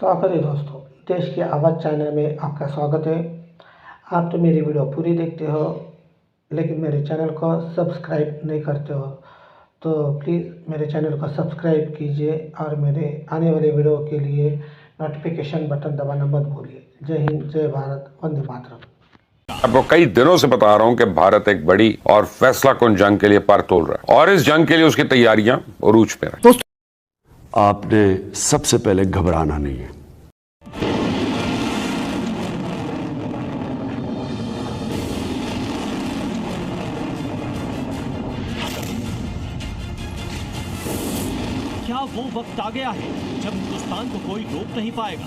स्वागत है दोस्तों, देश की आवाज़ चैनल में आपका स्वागत है। आप तो मेरी वीडियो पूरी देखते हो लेकिन मेरे चैनल को सब्सक्राइब नहीं करते हो, तो प्लीज़ मेरे चैनल को सब्सक्राइब कीजिए और मेरे आने वाले वीडियो के लिए नोटिफिकेशन बटन दबाना मत भूलिए। जय हिंद, जय भारत, वंदे मातरम। आपको कई दिनों से बता रहा हूं कि भारत एक बड़ी और फैसलाकुन जंग के लिए पर तोल रहा है और इस जंग के लिए उसकी तैयारियां उरूज पे हैं। आपने सबसे पहले घबराना नहीं है। क्या वो वक्त आ गया है जब हिंदुस्तान को कोई रोक नहीं पाएगा?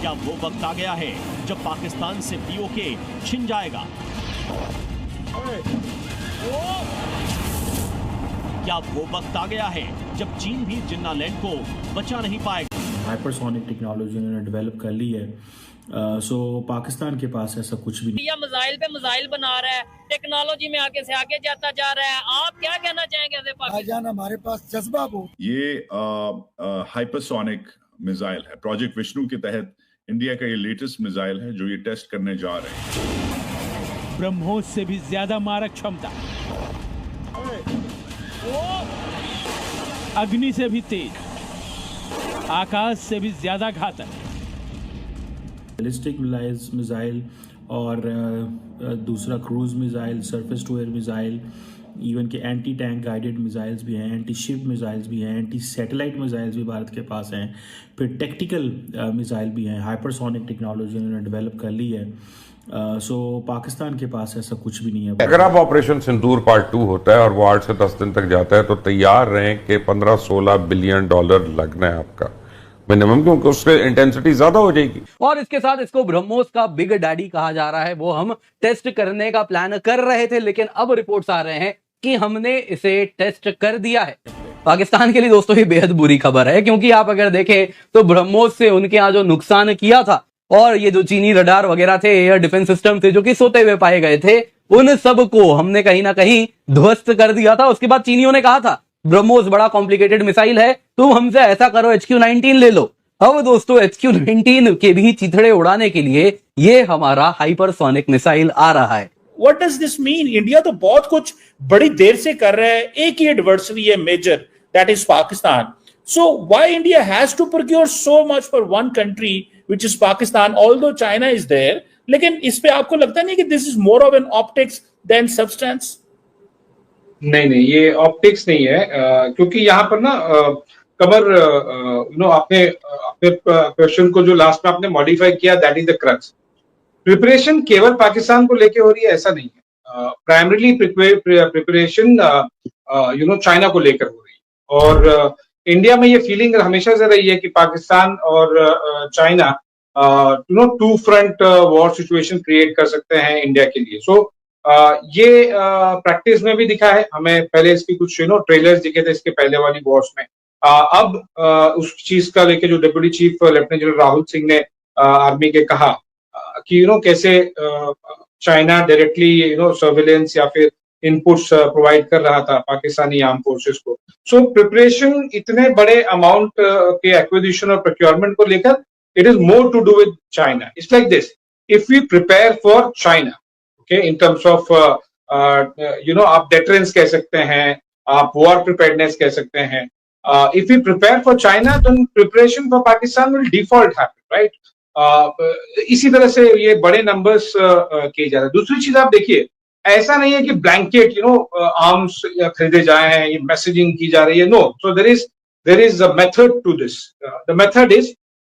क्या वो वक्त आ गया है जब पाकिस्तान से पीओके छिन जाएगा? क्या वो वक्त आ गया है जब चीन भी जिन्ना लैंड को बचा नहीं पाएगा? हाइपरसोनिक टेक्नोलॉजी उन्होंने डेवलप कर ली है। सो पाकिस्तान के पास ऐसा कुछ भी नहीं। या मिसाइल पे मिसाइल बना रहा है, टेक्नोलॉजी में आगे से आगे जाता जा रहा है। आप क्या कहना चाहेंगे? भाईजान, हमारे पास जज्बा हो। ये हाइपरसोनिक मिसाइल है, प्रोजेक्ट विष्णु के तहत इंडिया का ये लेटेस्ट मिसाइल है जो ये टेस्ट करने जा रहे हैं। ब्रह्मोस से भी ज्यादा मारक क्षमता, अग्नि से भी तेज, आकाश से भी ज्यादा घातक। बैलिस्टिक मिसाइल और दूसरा cruise missile, surface to air missile, even के एंटी टैंक गाइडेड मिसाइल्स भी हैं, एंटी शिप मिसाइल्स भी हैं, एंटी सैटेलाइट मिसाइल्स भी भारत के पास हैं, फिर टेक्टिकल मिसाइल भी हैं। हाइपरसोनिक टेक्नोलॉजी उन्होंने डेवलप कर ली है। सो पाकिस्तान के पास ऐसा कुछ भी नहीं है। अगर आप ऑपरेशन सिंदूर पार्ट 2 होता है और वो 8 से 10 दिन तक जाता है तो तैयार रहें कि 15-16 बिलियन डॉलर लगना है आपका मिनिमम, क्योंकि उससे इंटेंसिटी ज्यादा हो जाएगी। और इसके साथ इसको ब्रह्मोस का बिग डैडी कहा जा रहा है। वो हम टेस्ट करने का प्लान कर रहे थे लेकिन अब रिपोर्ट्स आ रहे हैं कि हमने इसे टेस्ट कर दिया है। पाकिस्तान के लिए दोस्तों ये बेहद बुरी खबर है, क्योंकि आप अगर देखें तो ब्रह्मोस से उनके यहाँ जो नुकसान किया था और ये जो चीनी रडार वगैरह थे, एयर डिफेंस सिस्टम थे जो कि सोते हुए पाए गए थे, उन सब को हमने कहीं ना कहीं ध्वस्त कर दिया था। उसके बाद चीनियों ने कहा था ब्रह्मोस बड़ा कॉम्प्लिकेटेड मिसाइल है, तुम हमसे ऐसा करो HQ-19 ले लो। अब दोस्तों HQ-19 के भी चिथड़े उड़ाने के लिए ये हमारा हाइपरसोनिक मिसाइल आ रहा है। What does this mean? India तो बहुत कुछ बड़ी देर से कर रहा है। एक ही एडवर्सरी है major, that is Pakistan. So why India has to procure so much for one country which is Pakistan, although China is there. लेकिन इस पे आपको लगता नहीं कि this is more of an optics than substance? नहीं, ये ऑप्टिक्स नहीं है, क्योंकि यहाँ पर ना कमर आपने अपने क्वेश्चन को जो लास्ट में आपने मॉडिफाई किया, that is the crux. Preparation केवल पाकिस्तान को लेके हो रही है ऐसा नहीं है। प्राइमरीली प्रिपरेशन चाइना को लेकर हो रही है और इंडिया में ये फीलिंग हमेशा से रही है कि पाकिस्तान और China two front war situation create कर सकते हैं इंडिया के लिए। सो ये प्रैक्टिस में भी दिखा है हमें। पहले इसकी कुछ ट्रेलर्स दिखे थे इसके पहले वाली वॉर्स में। अब उस चीज का लेके जो deputy chief lieutenant general Rahul Singh ने आर्मी के कहा कि कैसे चाइना डायरेक्टली सर्विलेंस या फिर इनपुट्स प्रोवाइड कर रहा था पाकिस्तानी आर्म फोर्सेस को। सो प्रिपरेशन इतने बड़े अमाउंट के एक्विजिशन और प्रोक्योरमेंट को लेकर, it is more to do with China. It's like this, if we prepare for China okay in terms of आप डेटरेंस कह सकते हैं, आप वॉर प्रिपेयर्डनेस कह सकते हैं। If we prepare for China, then preparation for Pakistan will default happen, right? इसी तरह से ये बड़े नंबर्स किए जा रहे हैं। दूसरी चीज आप देखिए, ऐसा नहीं है कि ब्लैंकेट आर्म्स खरीदे जाए हैं, ये मैसेजिंग की जा रही है। No, so there is a method to this. The method is,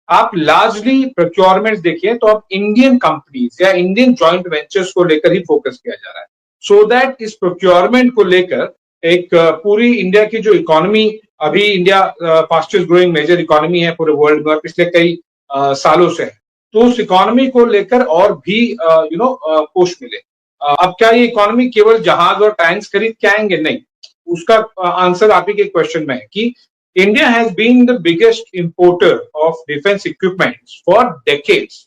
आप लार्जली प्रोक्योरमेंट देखिए तो आप इंडियन कंपनीज या इंडियन जॉइंट वेंचर्स को लेकर ही फोकस किया जा रहा है, सो दैट इस प्रोक्योरमेंट को लेकर एक पूरी इंडिया की जो इकोनॉमी, अभी India fastest growing major economy है पूरे वर्ल्ड में पिछले कई सालों से, तो उस इकोनॉमी को लेकर और भी पुश मिले। अब क्या ये इकोनॉमी केवल जहाज और टैंक्स खरीद के आएंगे? नहीं, उसका आंसर आप ही के क्वेश्चन में है कि India has been the biggest importer of defence equipments for decades.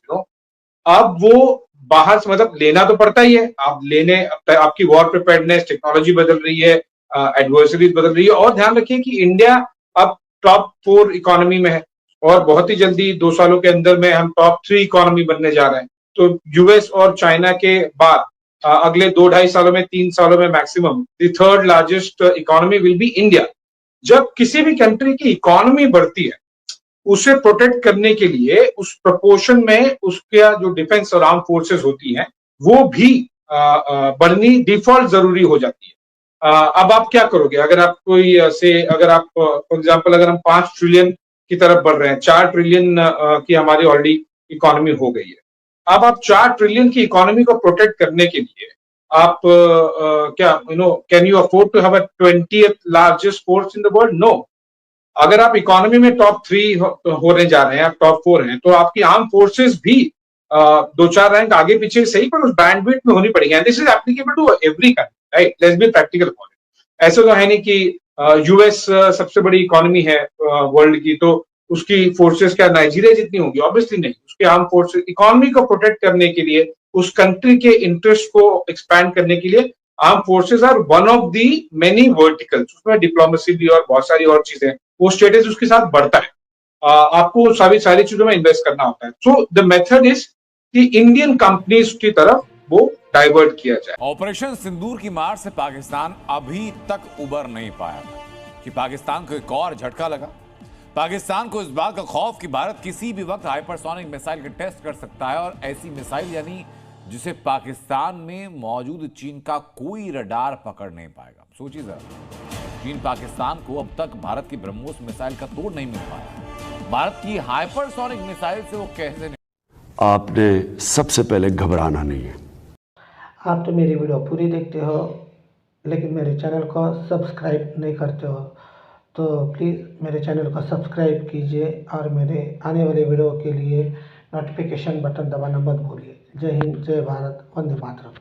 अब वो बाहर से मतलब लेना तो पड़ता ही है, आप लेने आपकी वॉर प्रिपेयर्डनेस, टेक्नोलॉजी बदल रही है, एडवर्सरीज बदल रही है। और ध्यान रखिए कि इंडिया अब टॉप 4 इकोनॉमी में है, और बहुत ही जल्दी 2 सालों के अंदर में हम टॉप 3 इकोनॉमी बनने जा रहे हैं। तो यूएस और चाइना के बाद अगले 2-2.5 सालों में, 3 सालों में maximum the third largest economy will be India. जब किसी भी कंट्री की इकोनॉमी बढ़ती है, उसे प्रोटेक्ट करने के लिए उस प्रपोर्शन में उसका जो डिफेंस और आर्म फोर्सेस होती हैं वो भी बढ़नी डिफॉल्ट जरूरी हो जाती है। अब आप क्या करोगे अगर आप कोई अगर आप फॉर एग्जांपल अगर हम 5 ट्रिलियन की तरफ बढ़ रहे हैं, 4 ट्रिलियन की हमारी ऑलरेडी इकोनॉमी हो गई है। अब आप 4 ट्रिलियन की इकोनॉमी को प्रोटेक्ट करने के लिए आप क्या can you afford to have a 20th largest force in the world? No. अगर आप इकोनॉमी में टॉप 3 होने जा रहे हैं, आप टॉप 4 हैं, तो आपकी आर्म फोर्सेस भी 2-4 रैंक आगे पीछे सही पर उस बैंडविड्थ में होनी पड़ेगी। This is applicable to every country, right? Let's be practical about it. ऐसा तो है नहीं कि यूएस सबसे बड़ी इकोनॉमी है वर्ल्ड की, तो उसकी फोर्सेस क्या नाइजीरिया जितनी होंगी? ऑब्वियसली नहीं। उसके आर्म फोर्सेस इकोनॉमी को प्रोटेक्ट करने के लिए, उस कंट्री के इंटरेस्ट को एक्सपैंड करने के लिए arm forces are one of the many verticals. उसमें डिप्लोमेसी भी और बहुत सारी और चीजें, वो स्टेटस उसके साथ बढ़ता है। आपको सारी चीजों में इन्वेस्ट करना होता है। सो द मेथड इज कि इंडियन कंपनीज की तरफ वो डाइवर्ट किया जाए। ऑपरेशन सिंदूर की मार से पाकिस्तान अभी तक उबर नहीं पाया कि पाकिस्तान को एक और झटका लगा। पाकिस्तान को इस बात का खौफ कि भारत किसी भी वक्त हाइपरसोनिक मिसाइल के टेस्ट कर सकता है, और ऐसी मिसाइल यानी जिसे पाकिस्तान में मौजूद चीन का कोई रडार पकड़ नहीं पाएगा। सोचिए जरा, चीन पाकिस्तान को अब तक भारत की ब्रह्मोस मिसाइल का तोड़ नहीं मिल पाया। भारत की हाइपरसोनिक मिसाइल से वो कैसे आपने सबसे पहले घबराना नहीं है। आप तो मेरी वीडियो पूरी देखते हो लेकिन मेरे चैनल को सब्सक्राइब नहीं करते हो, तो प्लीज़ मेरे चैनल को सब्सक्राइब कीजिए और मेरे आने वाले वीडियो के लिए नोटिफिकेशन बटन दबाना मत भूलिए। जय हिंद, जय भारत, वंदे मातरम।